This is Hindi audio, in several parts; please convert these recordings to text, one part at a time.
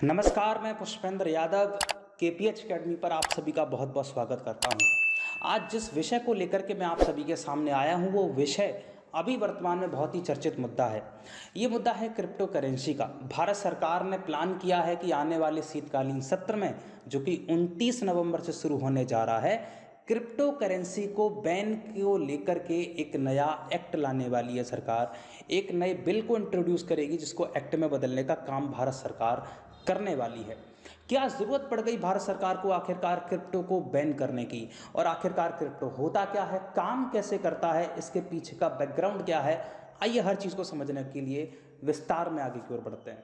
नमस्कार, मैं पुष्पेंद्र यादव केपीएच अकेडमी पर आप सभी का बहुत बहुत स्वागत करता हूं। आज जिस विषय को लेकर के मैं आप सभी के सामने आया हूं वो विषय अभी वर्तमान में बहुत ही चर्चित मुद्दा है। ये मुद्दा है क्रिप्टो करेंसी का। भारत सरकार ने प्लान किया है कि आने वाले शीतकालीन सत्र में, जो कि 29 नवंबर से शुरू होने जा रहा है, क्रिप्टो करेंसी को बैन को लेकर के एक नया एक्ट लाने वाली है सरकार। एक नए बिल को इंट्रोड्यूस करेगी जिसको एक्ट में बदलने का काम भारत सरकार करने वाली है। क्या ज़रूरत पड़ गई भारत सरकार को आखिरकार क्रिप्टो को बैन करने की, और आखिरकार क्रिप्टो होता क्या है, काम कैसे करता है, इसके पीछे का बैकग्राउंड क्या है? आइए हर चीज़ को समझने के लिए विस्तार में आगे की ओर बढ़ते हैं।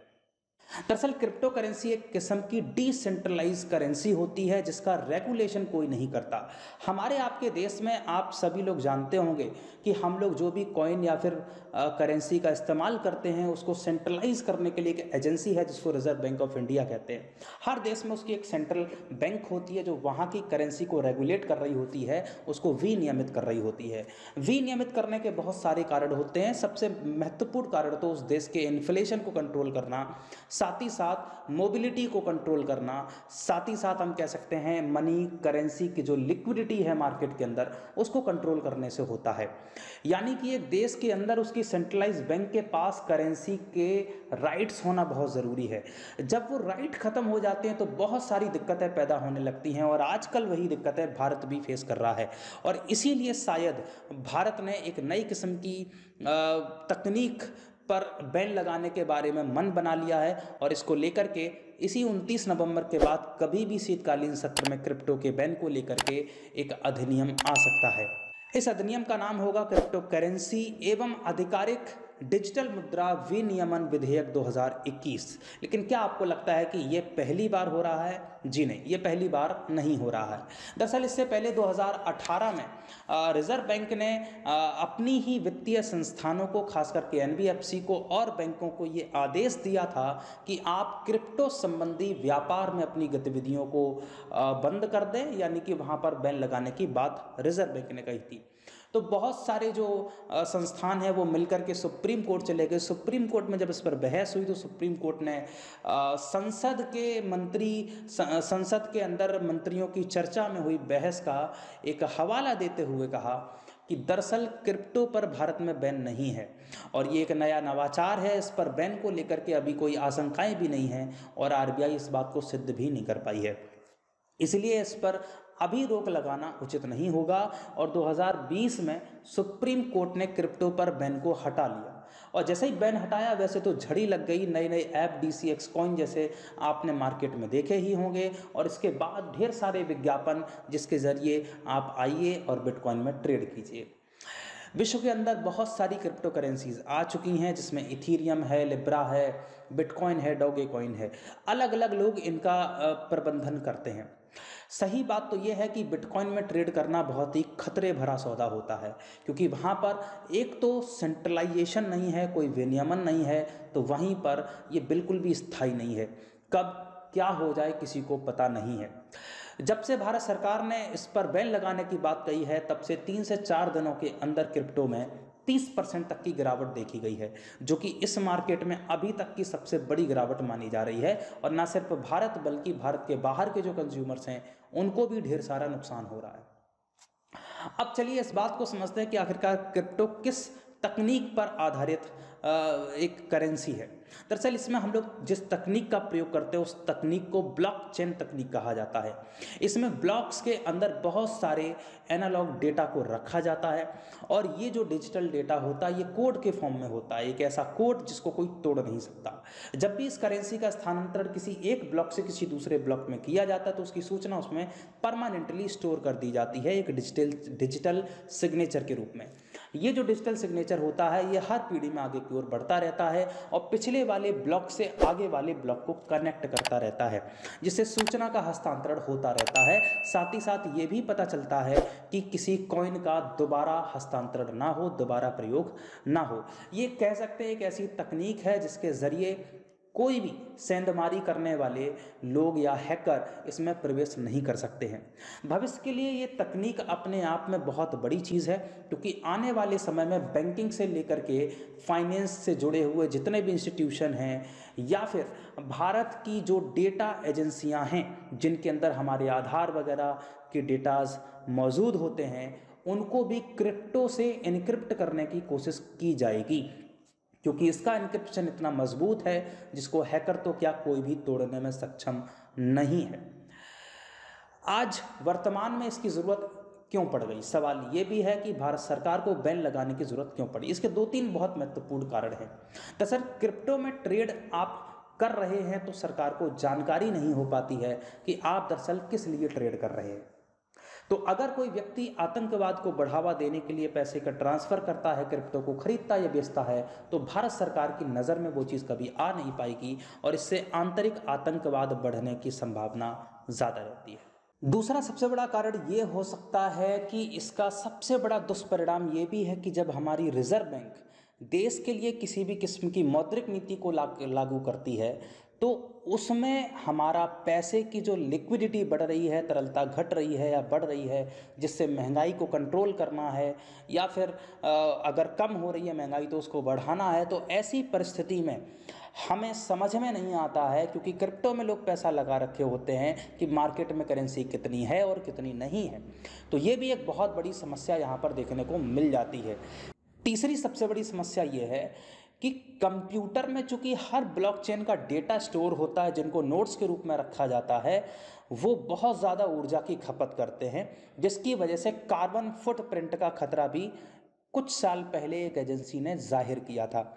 दरअसल क्रिप्टो करेंसी एक किस्म की डिसेंट्रलाइज करेंसी होती है जिसका रेगुलेशन कोई नहीं करता। हमारे आपके देश में आप सभी लोग जानते होंगे कि हम लोग जो भी कॉइन या फिर करेंसी का इस्तेमाल करते हैं उसको सेंट्रलाइज करने के लिए एक एजेंसी है जिसको रिजर्व बैंक ऑफ इंडिया कहते हैं। हर देश में उसकी एक सेंट्रल बैंक होती है जो वहाँ की करेंसी को रेगुलेट कर रही होती है, उसको विनियमित कर रही होती है। विनियमित करने के बहुत सारे कारण होते हैं। सबसे महत्वपूर्ण कारण तो उस देश के इन्फ्लेशन को कंट्रोल करना, साथ ही साथ मोबिलिटी को कंट्रोल करना, साथ ही साथ हम कह सकते हैं मनी करेंसी की जो लिक्विडिटी है मार्केट के अंदर उसको कंट्रोल करने से होता है। यानी कि एक देश के अंदर उसकी सेंट्रलाइज बैंक के पास करेंसी के राइट्स होना बहुत ज़रूरी है। जब वो राइट ख़त्म हो जाते हैं तो बहुत सारी दिक्कतें पैदा होने लगती हैं, और आजकल वही दिक्कतें भारत भी फेस कर रहा है। और इसीलिए शायद भारत ने एक नई किस्म की तकनीक पर बैन लगाने के बारे में मन बना लिया है, और इसको लेकर के इसी 29 नवंबर के बाद कभी भी शीतकालीन सत्र में क्रिप्टो के बैन को लेकर के एक अधिनियम आ सकता है। इस अधिनियम का नाम होगा क्रिप्टो करेंसी एवं आधिकारिक डिजिटल मुद्रा विनियमन विधेयक 2021। लेकिन क्या आपको लगता है कि ये पहली बार हो रहा है? जी नहीं, ये पहली बार नहीं हो रहा है। दरअसल इससे पहले 2018 में रिजर्व बैंक ने अपनी ही वित्तीय संस्थानों को, खास करके एनबीएफसी को और बैंकों को ये आदेश दिया था कि आप क्रिप्टो संबंधी व्यापार में अपनी गतिविधियों को बंद कर दें, यानी कि वहाँ पर बैन लगाने की बात रिजर्व बैंक ने कही थी। तो बहुत सारे जो संस्थान हैं वो मिलकर के सुप्रीम कोर्ट चले गए। सुप्रीम कोर्ट में जब इस पर बहस हुई तो सुप्रीम कोर्ट ने संसद के अंदर मंत्रियों की चर्चा में हुई बहस का एक हवाला देते हुए कहा कि दरअसल क्रिप्टो पर भारत में बैन नहीं है, और ये एक नया नवाचार है। इस पर बैन को लेकर के अभी कोई आशंकाएं भी नहीं हैं, और आरबीआई इस बात को सिद्ध भी नहीं कर पाई है। इसलिए इस पर अभी रोक लगाना उचित नहीं होगा। और 2020 में सुप्रीम कोर्ट ने क्रिप्टो पर बैन को हटा लिया, और जैसे ही बैन हटाया वैसे तो झड़ी लग गई। नए नए ऐप डीसीएक्स कॉइन जैसे आपने मार्केट में देखे ही होंगे, और इसके बाद ढेर सारे विज्ञापन जिसके ज़रिए आप आइए और बिटकॉइन में ट्रेड कीजिए। विश्व के अंदर बहुत सारी क्रिप्टो करेंसीज आ चुकी हैं जिसमें इथीरियम है, लिब्रा है, बिटकॉइन है, डॉगे कॉइन है। अलग अलग लोग इनका प्रबंधन करते हैं। सही बात तो यह है कि बिटकॉइन में ट्रेड करना बहुत ही खतरे भरा सौदा होता है, क्योंकि वहाँ पर एक तो सेंट्रलाइजेशन नहीं है, कोई विनियमन नहीं है, तो वहीं पर ये बिल्कुल भी स्थायी नहीं है। कब क्या हो जाए किसी को पता नहीं है। जब से भारत सरकार ने इस पर बैन लगाने की बात कही है तब से 3 से 4 दिनों के अंदर क्रिप्टो में 30% तक की गिरावट देखी गई है, जो कि इस मार्केट में अभी तक की सबसे बड़ी गिरावट मानी जा रही है। और न सिर्फ भारत बल्कि भारत के बाहर के जो कंज्यूमर्स हैं उनको भी ढेर सारा नुकसान हो रहा है। अब चलिए इस बात को समझते हैं कि आखिरकार क्रिप्टो किस तकनीक पर आधारित एक करेंसी है। दरअसल इसमें हम लोग जिस तकनीक का प्रयोग करते हैं उस तकनीक को ब्लॉकचेन तकनीक कहा जाता है। इसमें ब्लॉक्स के अंदर बहुत सारे एनालॉग डेटा को रखा जाता है, और ये जो डिजिटल डेटा होता है ये कोड के फॉर्म में होता है, एक ऐसा कोड जिसको कोई तोड़ नहीं सकता। जब भी इस करेंसी का स्थानांतरण किसी एक ब्लॉक से किसी दूसरे ब्लॉक में किया जाता है तो उसकी सूचना उसमें परमानेंटली स्टोर कर दी जाती है एक डिजिटल सिग्नेचर के रूप में। ये जो डिजिटल सिग्नेचर होता है ये हर पीढ़ी में आगे की ओर बढ़ता रहता है और पिछले वाले ब्लॉक से आगे वाले ब्लॉक को कनेक्ट करता रहता है, जिससे सूचना का हस्तांतरण होता रहता है। साथ ही साथ ये भी पता चलता है कि किसी कॉइन का दोबारा हस्तांतरण ना हो, दोबारा प्रयोग ना हो। ये कह सकते हैं एक ऐसी तकनीक है जिसके जरिए कोई भी सेंधमारी करने वाले लोग या हैकर इसमें प्रवेश नहीं कर सकते हैं। भविष्य के लिए ये तकनीक अपने आप में बहुत बड़ी चीज़ है, क्योंकि आने वाले समय में बैंकिंग से लेकर के फाइनेंस से जुड़े हुए जितने भी इंस्टीट्यूशन हैं या फिर भारत की जो डेटा एजेंसियां हैं जिनके अंदर हमारे आधार वगैरह के डेटाज मौजूद होते हैं, उनको भी क्रिप्टो से इनक्रिप्ट करने की कोशिश की जाएगी, क्योंकि इसका इनक्रिप्शन इतना मजबूत है जिसको हैकर तो क्या कोई भी तोड़ने में सक्षम नहीं है। आज वर्तमान में इसकी ज़रूरत क्यों पड़ गई, सवाल ये भी है कि भारत सरकार को बैन लगाने की ज़रूरत क्यों पड़ी। इसके 2-3 बहुत महत्वपूर्ण कारण हैं। दरअसल क्रिप्टो में ट्रेड आप कर रहे हैं तो सरकार को जानकारी नहीं हो पाती है कि आप दरअसल किस लिए ट्रेड कर रहे हैं। तो अगर कोई व्यक्ति आतंकवाद को बढ़ावा देने के लिए पैसे का ट्रांसफ़र करता है, क्रिप्टो को खरीदता या बेचता है, तो भारत सरकार की नज़र में वो चीज़ कभी आ नहीं पाएगी और इससे आंतरिक आतंकवाद बढ़ने की संभावना ज़्यादा रहती है। दूसरा सबसे बड़ा कारण ये हो सकता है कि इसका सबसे बड़ा दुष्परिणाम ये भी है कि जब हमारी रिजर्व बैंक देश के लिए किसी भी किस्म की मौद्रिक नीति को लागू करती है तो उसमें हमारा पैसे की जो लिक्विडिटी बढ़ रही है, तरलता घट रही है या बढ़ रही है, जिससे महंगाई को कंट्रोल करना है या फिर अगर कम हो रही है महंगाई तो उसको बढ़ाना है, तो ऐसी परिस्थिति में हमें समझ में नहीं आता है, क्योंकि क्रिप्टो में लोग पैसा लगा रखे होते हैं कि मार्केट में करेंसी कितनी है और कितनी नहीं है। तो ये भी एक बहुत बड़ी समस्या यहाँ पर देखने को मिल जाती है। तीसरी सबसे बड़ी समस्या ये है कि कंप्यूटर में चूंकि हर ब्लॉकचेन का डेटा स्टोर होता है जिनको नोट्स के रूप में रखा जाता है, वो बहुत ज़्यादा ऊर्जा की खपत करते हैं, जिसकी वजह से कार्बन फुटप्रिंट का खतरा भी कुछ साल पहले एक एजेंसी ने जाहिर किया था।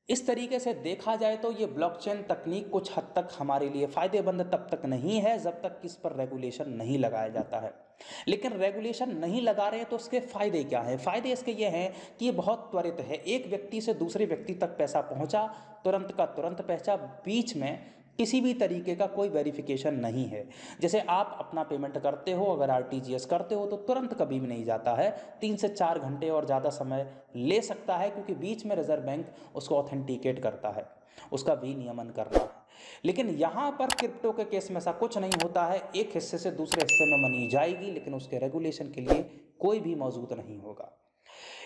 इस तरीके से देखा जाए तो ये ब्लॉकचेन तकनीक कुछ हद तक हमारे लिए फ़ायदेमंद तब तक नहीं है जब तक कि इस पर रेगुलेशन नहीं लगाया जाता है। लेकिन रेगुलेशन नहीं लगा रहे हैं तो उसके फ़ायदे क्या हैं? फ़ायदे इसके ये हैं कि ये बहुत त्वरित है, एक व्यक्ति से दूसरे व्यक्ति तक पैसा पहुंचा, तुरंत का तुरंत पहुंचा, बीच में किसी भी तरीके का कोई वेरिफिकेशन नहीं है। जैसे आप अपना पेमेंट करते हो, अगर आरटीजीएस करते हो तो तुरंत कभी भी नहीं जाता है, 3 से 4 घंटे और ज़्यादा समय ले सकता है, क्योंकि बीच में रिजर्व बैंक उसको ऑथेंटिकेट करता है, उसका विनियमन करना है। लेकिन यहाँ पर क्रिप्टो के केस में ऐसा कुछ नहीं होता है, एक हिस्से से दूसरे हिस्से में मनी जाएगी लेकिन उसके रेगुलेशन के लिए कोई भी मौजूद नहीं होगा।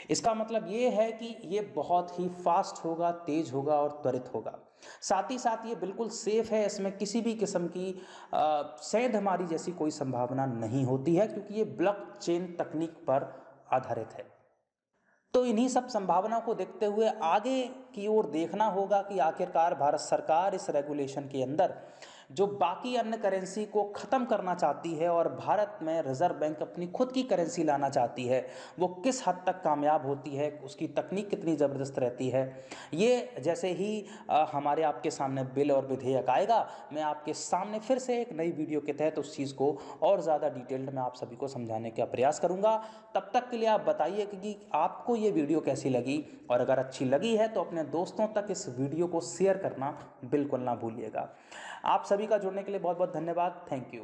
इसका मतलब ये है कि ये बहुत ही फास्ट होगा, तेज होगा और त्वरित होगा। साथ ही साथ ये बिल्कुल सेफ है, इसमें किसी भी किस्म की सेंधमारी जैसी कोई संभावना नहीं होती है, क्योंकि ये ब्लॉकचेन तकनीक पर आधारित है। तो इन्हीं सब संभावनाओं को देखते हुए आगे की ओर देखना होगा कि आखिरकार भारत सरकार इस रेगुलेशन के अंदर जो बाकी अन्य करेंसी को ख़त्म करना चाहती है और भारत में रिजर्व बैंक अपनी खुद की करेंसी लाना चाहती है, वो किस हद तक कामयाब होती है, उसकी तकनीक कितनी ज़बरदस्त रहती है। ये जैसे ही हमारे आपके सामने बिल और विधेयक आएगा, मैं आपके सामने फिर से एक नई वीडियो के तहत उस चीज़ को और ज़्यादा डिटेल्ड में आप सभी को समझाने का प्रयास करूँगा। तब तक के लिए आप बताइए कि आपको ये वीडियो कैसी लगी, और अगर अच्छी लगी है तो अपने दोस्तों तक इस वीडियो को शेयर करना बिल्कुल ना भूलिएगा। आप सभी का जुड़ने के लिए बहुत बहुत धन्यवाद। Thank you.